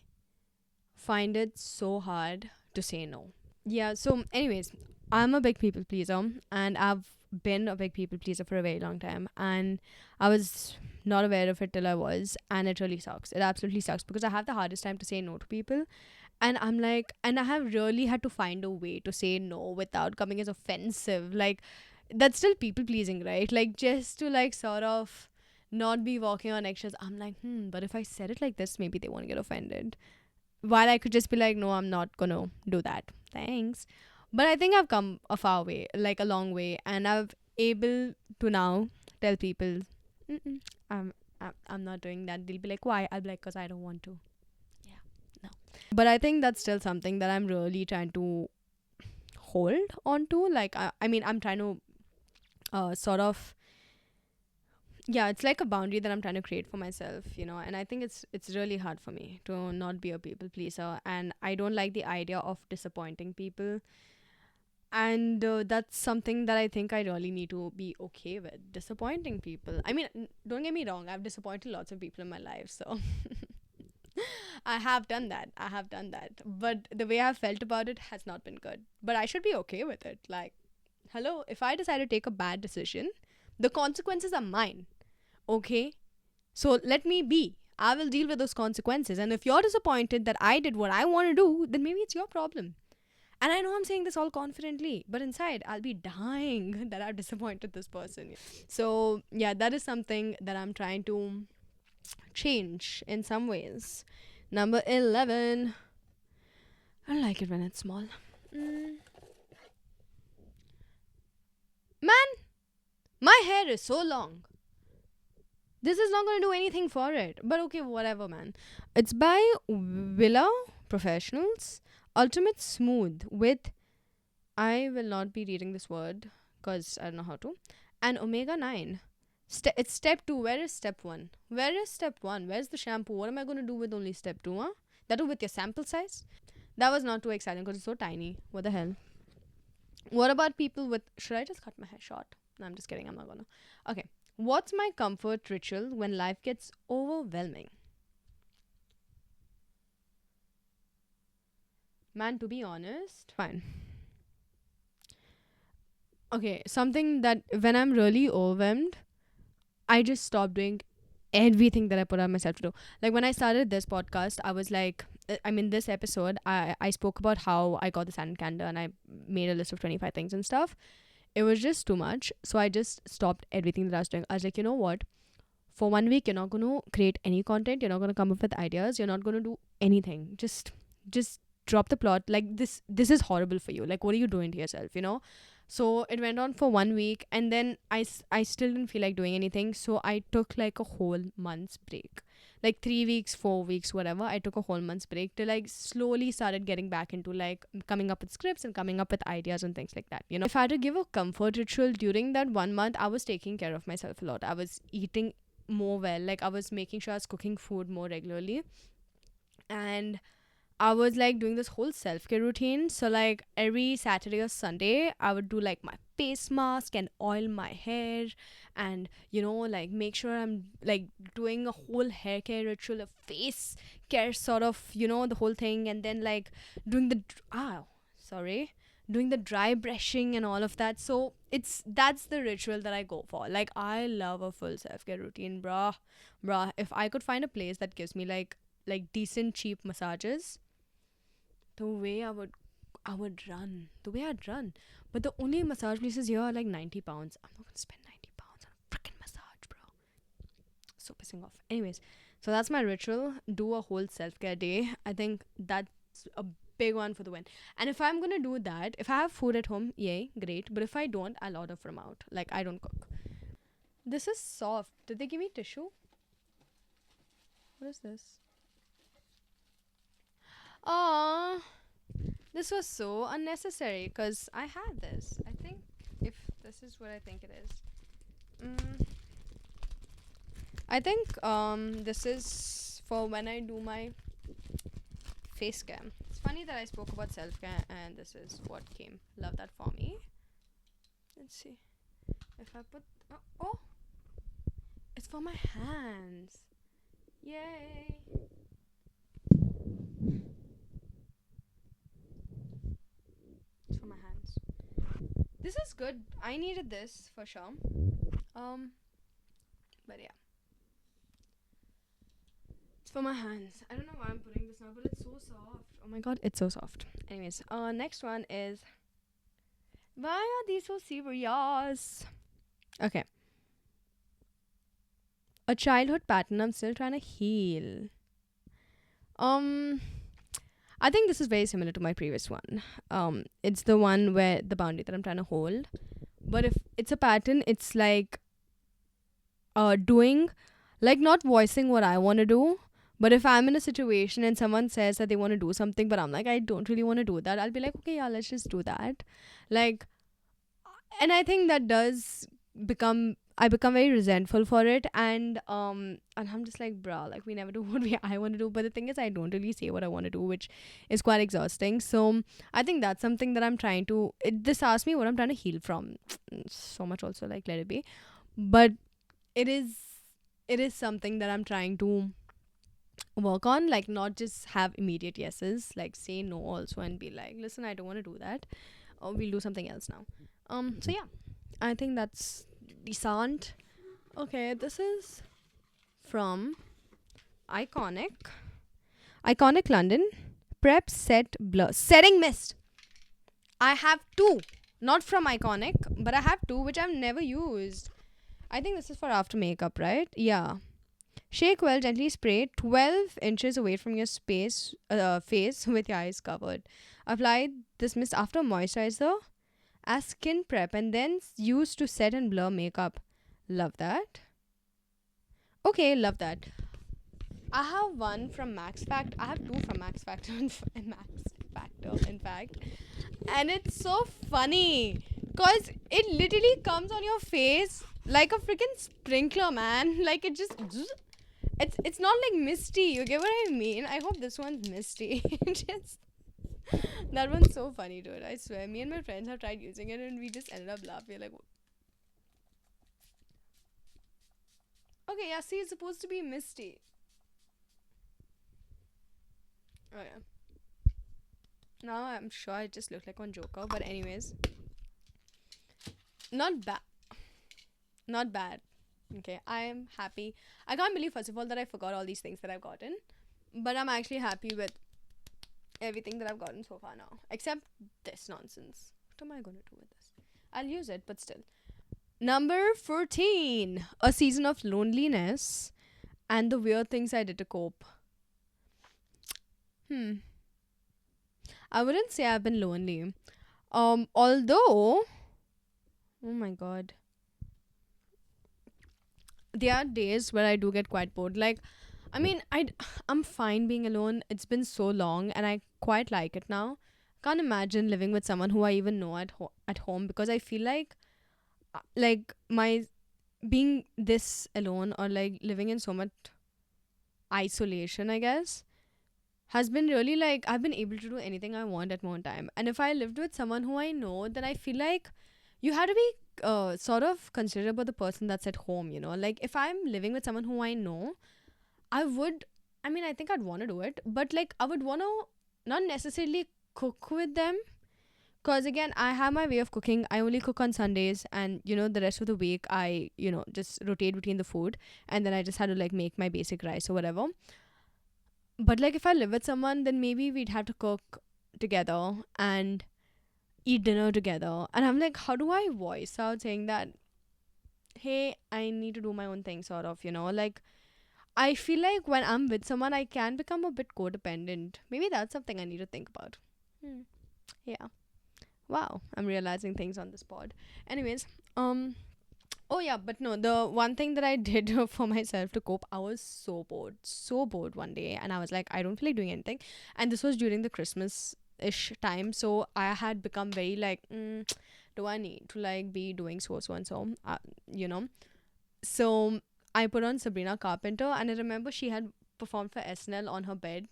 find it so hard to say no. Yeah, so anyways, I'm a big people pleaser and I've been a big people pleaser for a very long time, and I was not aware of it till I was, and it really sucks. It absolutely sucks because I have the hardest time to say no to people. And I'm like, and I have really had to find a way to say no without coming as offensive. Like, that's still people pleasing, right? Like, just to like sort of not be walking on eggshells. I'm like, but if I said it like this, maybe they won't get offended. While I could just be like, no, I'm not gonna do that. Thanks. But I think I've come a far way, like a long way, and I've able to now tell people, Mm-mm, I'm not doing that. They'll be like, why? I'll be like, because I don't want to. Yeah, no. But I think that's still something that I'm really trying to hold on to. Like, I mean, I'm trying to sort of, yeah, it's like a boundary that I'm trying to create for myself, and I think it's really hard for me to not be a people pleaser, and I don't like the idea of disappointing people. And that's something that I think I really need to be okay with, disappointing people. I mean, don't get me wrong, I've disappointed lots of people in my life, so I have done that, but the way I've felt about it has not been good, but I should be okay with it. Like, hello, if I decide to take a bad decision, the consequences are mine. Okay, so let me be. I will deal with those consequences, and if you're disappointed that I did what I want to do, then maybe it's your problem. And I know I'm saying this all confidently, but inside I'll be dying that I've disappointed this person. So, yeah, that is something that I'm trying to change in some ways. Number 11. I don't like it when it's small. Mm. Man, my hair is so long. This is not going to do anything for it. But okay, whatever, man. It's by Villa Professionals. Ultimate Smooth with, I will not be reading this word because I don't know how to. And Omega 9. It's step 2. Where is step 1? Where is step 1? Where's the shampoo? What am I going to do with only step 2? Huh? That too with your sample size? That was not too exciting because it's so tiny. What the hell? What about people with. Should I just cut my hair short? No, I'm just kidding. I'm not gonna. Okay. What's my comfort ritual when life gets overwhelming? Man, to be honest. Fine. Okay, something that when I'm really overwhelmed, I just stop doing everything that I put on myself to do. Like when I started this podcast, I was like, I mean, this episode, I spoke about how I got the sand candle and I made a list of 25 things and stuff. It was just too much. So I just stopped everything that I was doing. I was like, you know what? For 1 week, you're not going to create any content. You're not going to come up with ideas. You're not going to do anything. Just drop the plot. Like this is horrible for you. Like, what are you doing to yourself? So it went on for 1 week, and then I still didn't feel like doing anything. So I took like a whole month's break, like 3 weeks, 4 weeks, whatever. I took a whole month's break till I slowly started getting back into like coming up with scripts and coming up with ideas and things like that. If I had to give a comfort ritual during that 1 month, I was taking care of myself a lot. I was eating more well. Like I was making sure I was cooking food more regularly, and I was like doing this whole self care routine. So, like, every Saturday or Sunday, I would do like my face mask and oil my hair, and like make sure I'm like doing a whole hair care ritual, a face care sort of, the whole thing, and then like doing sorry, doing the dry brushing and all of that. So, that's the ritual that I go for. Like, I love a full self care routine, bruh. If I could find a place that gives me like decent cheap massages, the way I would run. The way I'd run. But the only massage places here are like 90 pounds. I'm not gonna spend 90 pounds on a freaking massage, bro. So pissing off. Anyways, so that's my ritual. Do a whole self-care day. I think that's a big one for the win. And if I'm gonna do that, if I have food at home, yay, great. But if I don't, I'll order from out. Like, I don't cook. This is soft. Did they give me tissue? What is this? Aww. This was so unnecessary because I had this. I think if this is what I think it is. I think this is for when I do my face care. It's funny that I spoke about self-care and this is what came. Love that for me. Let's see. If I put... Oh! It's for my hands. Yay! It's for my hands. This is good. I needed this for sure. But yeah. It's for my hands. I don't know why I'm putting this now, but it's so soft. Oh my god, it's so soft. Anyways, next one is, why are these so serious? Okay. A childhood pattern I'm still trying to heal. Um, I think this is very similar to my previous one. It's the one where the boundary that I'm trying to hold. But if it's a pattern, it's like doing, like not voicing what I want to do. But if I'm in a situation and someone says that they want to do something, but I'm like, I don't really want to do that, I'll be like, okay, yeah, let's just do that. Like, and I think that does become, I become very resentful for it, and I'm just like, bruh, like we never do what I want to do. But the thing is, I don't really say what I want to do, which is quite exhausting. So I think that's something that I'm trying to. This asks me what I'm trying to heal from. So much also, like, let it be. But it is it is something that I'm trying to work on, like not just have immediate yeses, like say no also and be like, listen, I don't want to do that, or we'll do something else now. So yeah, I think that's decent. Okay, this is from iconic iconic London. Prep set blur setting mist. I have two, not from iconic, but I have two which I've never used. I think this is for after makeup, right? Yeah. Shake well, gently spray 12 inches away from your face with your eyes covered. Apply this mist after moisturizer as skin prep and then use to set and blur makeup. Love that. Okay, love that. I have one from Max Factor. I have two from Max Factor and Max Factor, in fact. And it's so funny because it literally comes on your face like a freaking sprinkler, man. Like it just. It's not like misty. You get what I mean? I hope this one's misty. Just that one's so funny, dude. I swear. Me and my friends have tried using it, and we just ended up laughing. Like, okay, yeah. See, it's supposed to be misty. Oh yeah. Now I'm sure I just look like one Joker, but anyways, not bad. Not bad. Okay, I'm happy. I can't believe, first of all, that I forgot all these things that I've gotten, but I'm actually happy with everything that I've gotten so far now, except this nonsense. What am I gonna do with this? I'll use it, but still. Number 14, a season of loneliness and the weird things I did to cope. Hmm. I wouldn't say I've been lonely. Although, oh my god, there are days where I do get quite bored. Like, I mean, I'm fine being alone. It's been so long, and I quite like it now. Can't imagine living with someone who I even know at home, because I feel like my being this alone, or like living in so much isolation, I guess, has been really like I've been able to do anything I want at one time. And if I lived with someone who I know, then I feel like you had to be sort of considerate about the person that's at home, you know? Like if I'm living with someone who I know, I would, I mean, I think I'd want to do it, but like I would want to not necessarily cook with them. Because again, I have my way of cooking. I only cook on Sundays, and the rest of the week, I, just rotate between the food. And then I just had to like make my basic rice or whatever. But like if I live with someone, then maybe we'd have to cook together and eat dinner together. And I'm like, how do I voice out saying that, hey, I need to do my own thing, sort of, Like, I feel like when I'm with someone, I can become a bit codependent. Maybe that's something I need to think about. Yeah. Wow. I'm realizing things on this pod. Anyways, oh yeah, but no, the one thing that I did for myself to cope, I was so bored one day, and I was like, I don't feel like doing anything. And this was during the Christmas ish time, so I had become very like, do I need to like be doing so and so, you know? So I put on Sabrina Carpenter, and I remember she had performed for SNL on her bed,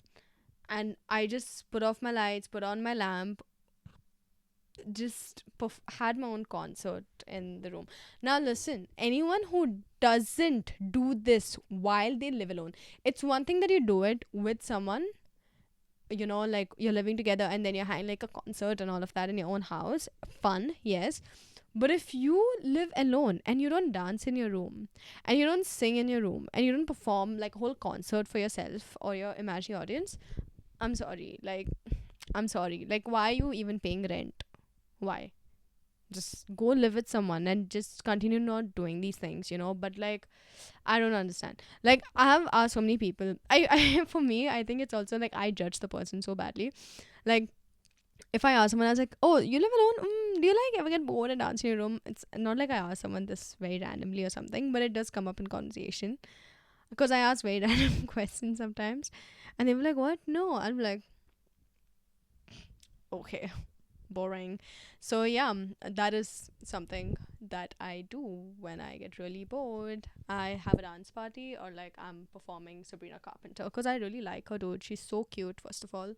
and I just put off my lights, put on my lamp, just had my own concert in the room. Now listen, anyone who doesn't do this while they live alone, it's one thing that you do it with someone, like you're living together and then you're having like a concert and all of that in your own house. Fun, yes. But if you live alone and you don't dance in your room, and you don't sing in your room, and you don't perform like a whole concert for yourself or your imaginary audience, I'm sorry. Like, why are you even paying rent? Why? Just go live with someone and just continue not doing these things, but like I don't understand. Like I have asked so many people. I for me, I think it's also like I judge the person so badly. Like if I ask someone, I was like, "Oh, you live alone? Do you like ever get bored and dance in your room?" It's not like I ask someone this very randomly or something, but it does come up in conversation because I ask very random questions sometimes, and they were like, "What? No." I'm like, "Okay, boring." So yeah, that is something that I do when I get really bored. I have a dance party or like I'm performing Sabrina Carpenter because I really like her, dude. She's so cute. First of all,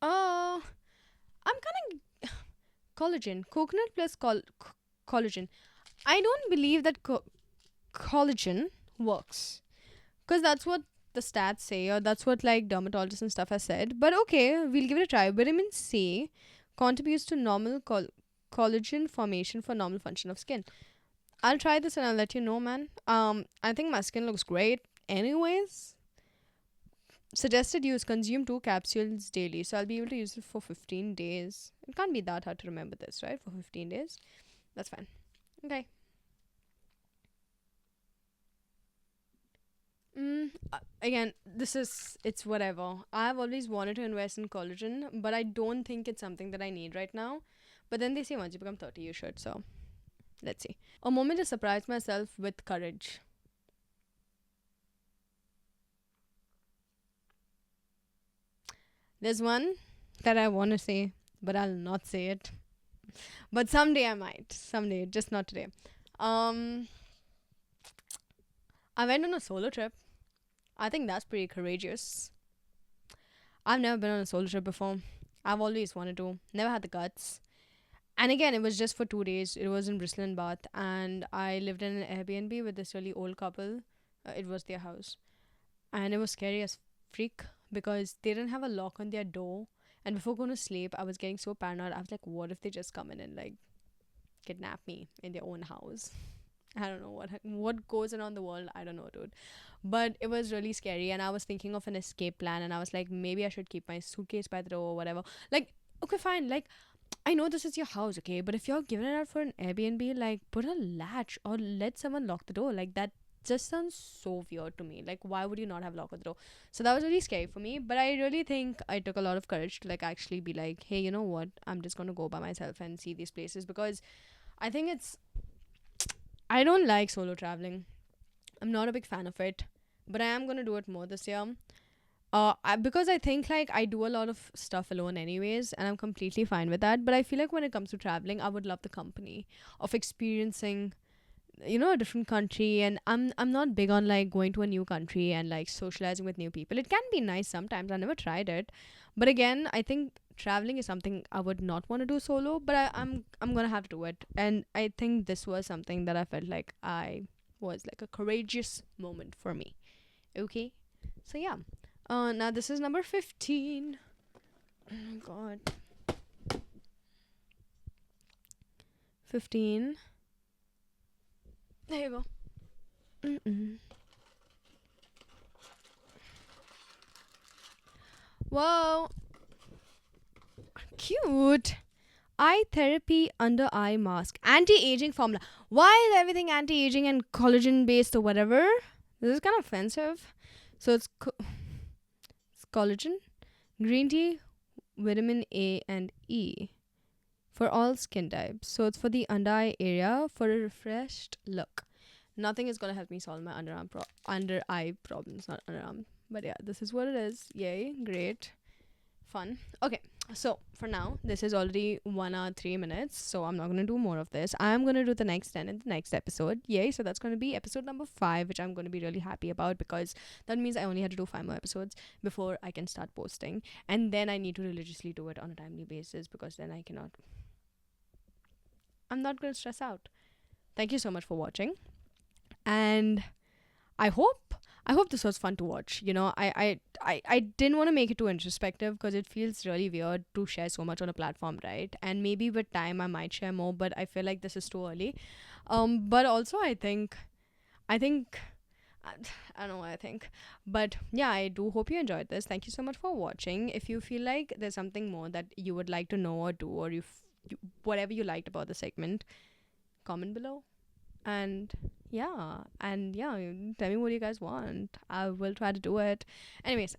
uh, I'm kind of collagen, coconut plus collagen. I don't believe that collagen works because that's what the stats say, or that's what like dermatologists and stuff has said. But okay, we'll give it a try. Vitamin C contributes to normal collagen formation for normal function of skin. I'll try this and I'll let you know, man. I think my skin looks great. Anyways, suggested use: consume 2 capsules daily. So I'll be able to use it for 15 days. It can't be that hard to remember this, right? For 15 days. That's fine. Okay. Again, it's whatever. I've always wanted to invest in collagen, but I don't think it's something that I need right now. But then they say once you become 30, you should. So let's see. A moment to surprise myself with courage. There's one that I want to say, but I'll not say it. But someday I might. Someday, just not today. Um, I went on a solo trip. I think that's pretty courageous. I've never been on a solo trip before. I've always wanted to. Never had the guts. And again, it was just for 2 days. It was in Bristol and Bath, and I lived in an Airbnb with this really old couple. It was their house, and it was scary as freak because they didn't have a lock on their door. And before going to sleep, I was getting so paranoid. I was like, "What if they just come in and like kidnap me in their own house?" I don't know what goes around the world. I don't know, dude. But it was really scary, and I was thinking of an escape plan, and I was like, maybe I should keep my suitcase by the door or whatever. Like, okay, fine. Like, I know this is your house, okay, but if you're giving it out for an Airbnb, like, put a latch or let someone lock the door. Like, that just sounds so weird to me. Like, why would you not have lock on the door? So that was really scary for me. But I really think I took a lot of courage to like actually be like, hey, you know what? I'm just gonna go by myself and see these places because I think I don't like solo traveling. I'm not a big fan of it, but I am gonna do it more this year. Because I think like I do a lot of stuff alone anyways, and I'm completely fine with that. But I feel like when it comes to traveling, I would love the company of experiencing, a different country. And I'm not big on like going to a new country and like socializing with new people. It can be nice sometimes. I never tried it, but again, I think traveling is something I would not want to do solo. But I'm gonna have to do it, and I think this was something that I felt like I was like a courageous moment for me. Okay, so yeah. Now this is number 15. Oh my god. 15. There you go. Mm-mm. Whoa. Cute. Eye therapy under eye mask. Anti-aging formula. Why is everything anti-aging and collagen based or whatever? This is kind of offensive. So it's collagen, green tea, vitamin A and E for all skin types. So it's for the under eye area for a refreshed look. Nothing is gonna help me solve my under eye problems, not underarm. But yeah, this is what it is. Yay, great, fun. Okay, so for now, this is already 1 hour 3 minutes. So I'm not gonna do more of this. I'm gonna do the next 10 in the next episode. Yay! So that's gonna be episode number 5, which I'm gonna be really happy about because that means I only had to do 5 more episodes before I can start posting, and then I need to religiously do it on a timely basis because then I cannot. I'm not gonna stress out. Thank you so much for watching, and I hope I hope this was fun to watch. I didn't want to make it too introspective because it feels really weird to share so much on a platform, right? And maybe with time I might share more, but I feel like this is too early. But also I think I, I don't know what I think. But yeah, I do hope you enjoyed this. Thank you so much for watching. If you feel like there's something more that you would like to know or do, or whatever you liked about the segment, comment below. And yeah, tell me what you guys want. I will try to do it. Anyways,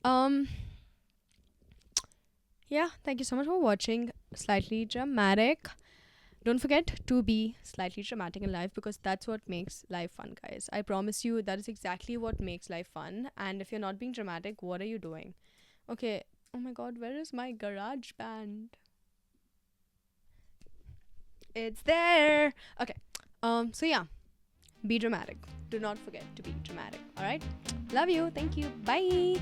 yeah, thank you so much for watching. Slightly dramatic. Don't forget to be slightly dramatic in life, because that's what makes life fun, guys. I promise you, that is exactly what makes life fun. And if you're not being dramatic, what are you doing? Okay. Oh my god, where is my garage band? It's there. Okay. So yeah, be dramatic. Do not forget to be dramatic. All right. Love you. Thank you. Bye.